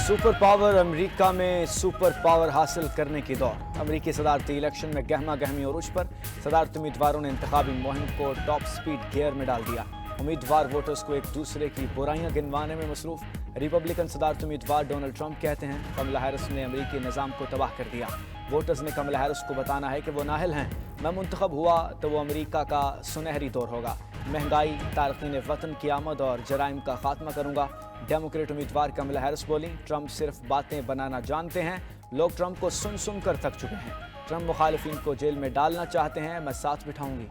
Super power America में super power हासिल करने की दौड़। अमेरिकी सदारती इलेक्शन में गहमा गहमी उरूज पर सदारती उम्मीदवारों ने इंतखाबी मुहिम को टॉप स्पीड गियर में डाल दिया। उम्मीदवार वोटर्स को एक दूसरे की बुराइयां गिनवाने में मसरूफ। रिपब्लिकन सदारती उम्मीदवार डोनाल्ड ट्रंप कहते हैं कमला हैरिस ने अमेरिकी निज़ाम को तबाह कर दिया। वोटर्स ने कमला हैरिस को बताना है कि वो नाहल हैं। मैं मुंतखब हुआ तो वो अमेरिका का सुनहरी दौर होगा। महंगाई, तारकीन वतन की आमद और जराइम का खात्मा करूंगा। डेमोक्रेट उम्मीदवार कमला हैरिस बोली, ट्रंप सिर्फ बातें बनाना जानते हैं। लोग ट्रंप को सुन सुन कर थक चुके हैं। ट्रंप मुखालिफिन को जेल में डालना चाहते हैं, मैं साथ बिठाऊंगी।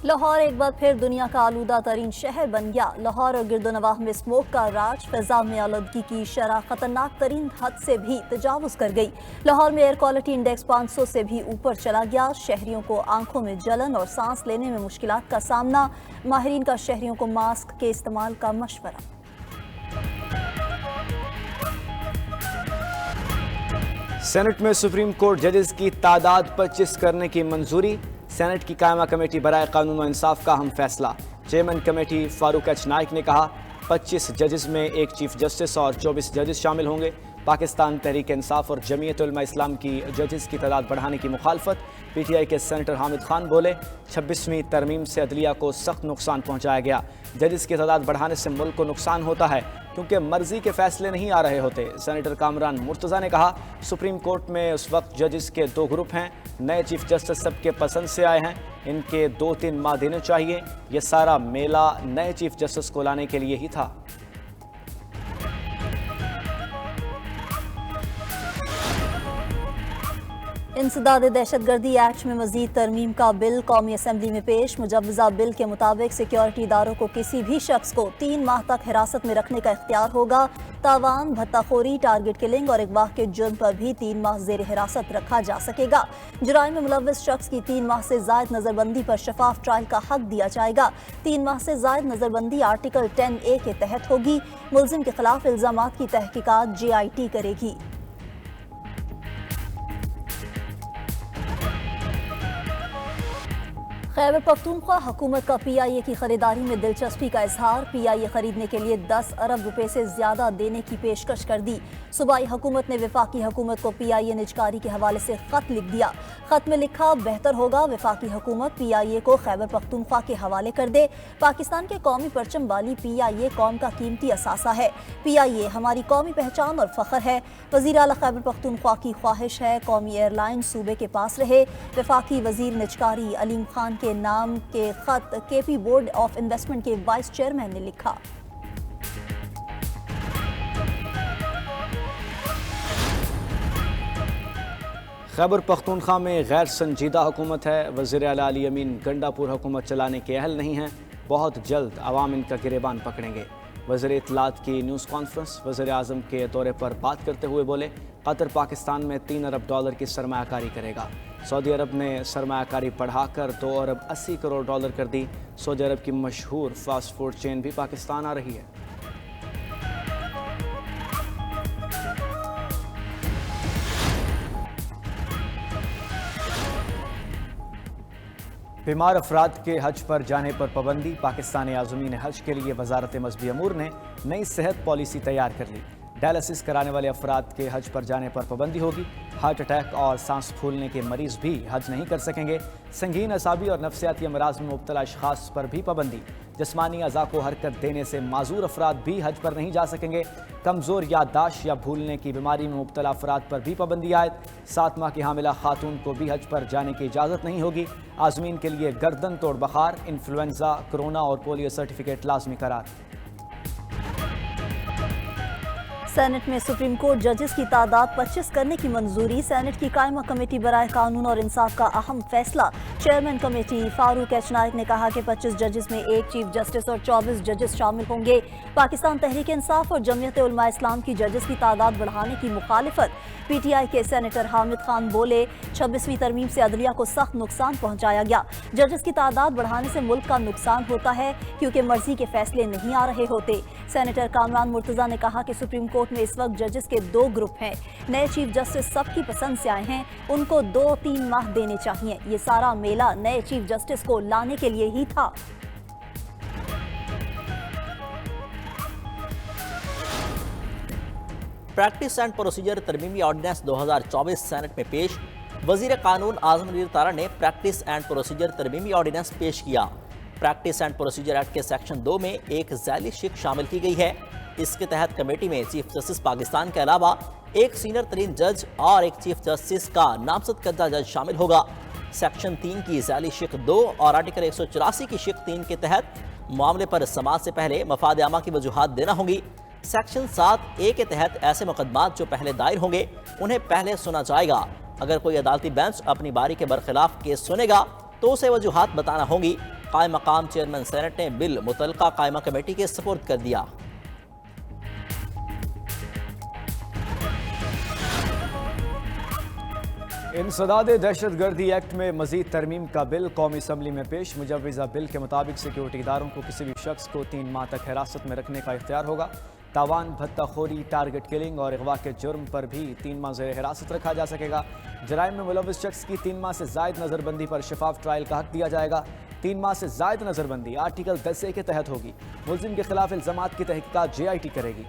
लाहौर एक बार फिर दुनिया का आलूदा तरीन शहर बन गया। लाहौर और गिरदोनवाह में स्मोक का राज, फिजा में आलूदगी की शरह खतरनाक तरीन हद से भी तजावुज कर गई। लाहौर में एयर क्वालिटी इंडेक्स 500 से भी ऊपर चला गया। शहरियों को आंखों में जलन और सांस लेने में मुश्किलात का सामना। माहिरीन का शहरियों को मास्क के इस्तेमाल का मशवरा। सेनेट में सुप्रीम कोर्ट जजेस की तादाद 25 करने की मंजूरी। सेनेट की कायमा कमेटी बराए कानून और इंसाफ का अहम फैसला। Chairman committee Farooq H Naik ने कहा 25 जजेस में एक चीफ जस्टिस और 24 जजेस शामिल होंगे। पाकिस्तान तहरीक इंसाफ और जमीयत उलमा इस्लाम की जजेस की तादाद बढ़ाने की मुखालफत। पीटीआई के सेनेटर हामिद खान बोले 26वीं तरमीम से अदलिया को सख्त नुकसान पहुंचाया गया। जजेस की तादाद बढ़ाने से मुल्क को नुकसान होता है क्योंकि मर्जी के फैसले नहीं आ रहे होते। सेनेटर कामरान मुर्तज़ा ने कहा सुप्रीम कोर्ट में उस वक्त जजेस के 2 ग्रुप हैं। नए चीफ जस्टिस सबके पसंद से आए हैं, इनके 2-3 माह देने चाहिए। ये सारा मेला नए चीफ जस्टिस को लाने के लिए ही था। इंसदाद दहशतगर्दी एक्ट में मजीद तरमीम का बिल कौमी असम्बली में पेश। मुजव्वज़ा बिल के मुताबिक सिक्योरिटी इदारों को किसी भी शख्स को 3 माह तक हिरासत में रखने का इख्तियार होगा। तावान, भत्ताखोरी, टारगेट किलिंग और अगवा के जुर्म पर भी 3 माह ज़ेर हिरासत रखा जा सकेगा। जुराइम में मुलव्वस शख्स की 3 माह से ज़ायद नज़रबंदी पर शफाफ ट्रायल का हक दिया जाएगा। 3 माह से ज़ायद नज़रबंदी आर्टिकल 10A के तहत होगी। मुल्ज़िम के खिलाफ इल्ज़ामात की तहकीकात JIT करेगी। खैबर पख्तूनख्वा हुकूमत का PIA की खरीदारी में दिलचस्पी का इजहार। PIA खरीदने के लिए 10 अरब रुपए से ज्यादा देने की पेशकश कर दी। सूबाई हुकूमत ने वफाकी हुकूमत को PIA निजकारी के हवाले से खत लिख दिया। खत में लिखा बेहतर होगा वफाकी हुकूमत PIA को खैबर पख्तूनख्वा के हवाले कर दे। पाकिस्तान के कौमी परचम वाली PIA कौम का कीमती असासा है। PIA हमारी कौमी पहचान और फख्र है। वज़ीर आला खैबर पख्तूनख्वा की ख्वाहिश है कौमी एयरलाइन सूबे के पास रहे। वफाकी वजीर निजकारी अलीम खान के नाम के खत KP बोर्ड ऑफ इन्वेस्टमेंट के वाइस चेयरमैन ने लिखा। खैबर पख्तूनख्वा में गैर संजीदा हुकूमत है। वज़ीर आला अली अमीन गंडापुर हुकूमत चलाने के अहल नहीं हैं। बहुत जल्द अवाम इनका गिरेबान पकड़ेंगे। वज़ीर इत्तलात की न्यूज़ कॉन्फ्रेंस। वज़ीर आज़म के दौरे पर बात करते हुए बोले कतर पाकिस्तान में 3 अरब डॉलर की सरमायाकारी करेगा। सऊदी अरब ने सरमायाकारी बढ़ाकर 2 अरब 80 करोड़ डॉलर कर दी। सऊदी अरब की मशहूर फास्ट फूड चेन भी पाकिस्तान आ रही है। बीमार अफराद के हज पर जाने पर पाबंदी। पाकिस्तानी आज़मीन हज के लिए वजारत मज़हबी अमूर ने नई सेहत पॉलिसी तैयार कर ली। डायलिसिस कराने वाले अफराद के हज पर जाने पर पाबंदी होगी। हार्ट अटैक और सांस फूलने के मरीज भी हज नहीं कर सकेंगे। संगीन असाबी और नफ्सियाती अमराज में मुब्तला अशखास पर भी पाबंदी। जिस्मानी अज़ा को हरकत देने से माजूर अफराद भी हज पर नहीं जा सकेंगे। कमज़ोर याददाश्त या भूलने की बीमारी में मुब्तला अफराद पर भी पाबंदी आयद। 7 माह की हामिला खातून को भी हज पर जाने की इजाज़त नहीं होगी। आज़मीन के लिए गर्दन तोड़ बुखार, इन्फ्लुएंजा, कोरोना और पोलियो सर्टिफिकेट लाजमी करार। सेनेट में सुप्रीम कोर्ट जजेस की तादाद 25 करने की मंजूरी। सेनेट की कायमा कमेटी बराए कानून और इंसाफ का अहम फैसला। Chairman committee Farooq H Naik ने कहा कि 25 जजेस में एक चीफ जस्टिस और 24 जजेस शामिल होंगे। पाकिस्तान तहरीक इंसाफ और जमीयत उलमा इस्लाम की जजेस की तादाद बढ़ाने की मुखालिफत। PTI के सेनेटर हामिद खान बोले 26वीं तरमीम से अदलिया को सख्त नुकसान पहुंचाया गया। जजेस की तादाद बढ़ाने से मुल्क का नुकसान होता है क्योंकि मर्जी के फैसले नहीं आ रहे होते। सेनेटर कामरान मुर्तज़ा ने कहा कि सुप्रीम कोर्ट कोर्ट में इस वक्त जजेस के 2 ग्रुप हैं। नए चीफ जस्टिस सबकी पसंद से आए हैं, उनको 2-3 माह देने चाहिए। ये सारा मेला नए चीफ जस्टिस को लाने के लिए ही था। प्रैक्टिस एंड प्रोसीजर तरमीमी ऑर्डिनेंस 2024 सेनेट में पेश। वजीर कानून आजमगीर तारा ने प्रैक्टिस एंड प्रोसीजर तरमीमी ऑर्डिनेंस पेश किया। प्रैक्टिस एंड प्रोसीजर एक्ट के सेक्शन 2 में एक झैली शिक शामिल की गई है। इसके तहत कमेटी में चीफ जस्टिस पाकिस्तान के अलावा एक सीनियर तरीन जज और एक चीफ जस्टिस का नामजद करदा जज शामिल होगा। सेक्शन 3 की झैली शिक 2 और आर्टिकल 184 की शिक 3 के तहत मामले पर समाअत से पहले मफाद आमा की वजूहात देना होंगी। सेक्शन 7A के तहत ऐसे मुकदमात जो पहले दायर होंगे उन्हें पहले सुना जाएगा। अगर कोई अदालती बेंच अपनी बारी के बरखिलाफ केस सुनेगा तो उसे वजूहात बताना होंगी। कायम मकाम चेयरमैन सेनेट ने बिल मुतलका कायमा कमेटी के सपुर्द कर दिया। इंसदाद दहशतगर्दी एक्ट में मजीद तरमीम का बिल कौमी असम्बली में पेश। मुजवज़ा बिल के मुताबिक सिक्योरिटी इदारों को किसी भी शख्स को 3 माह तक हिरासत में रखने का इख्तियार होगा। तावान, भत्ताखोरी, टारगेट किलिंग और अगवा के जुर्म पर भी 3 माह ज़ेर हिरासत रखा जा सकेगा। जराइम में मुलव्वस शख्स की 3 माह से ज़ायद नज़रबंदी पर शफाफ ट्रायल का हक दिया जाएगा। 3 माह से ज़ायद नज़रबंदी आर्टिकल 10A के तहत होगी। मुल्ज़िम के खिलाफ इल्ज़ामात की तहकीकात JIT करेगी।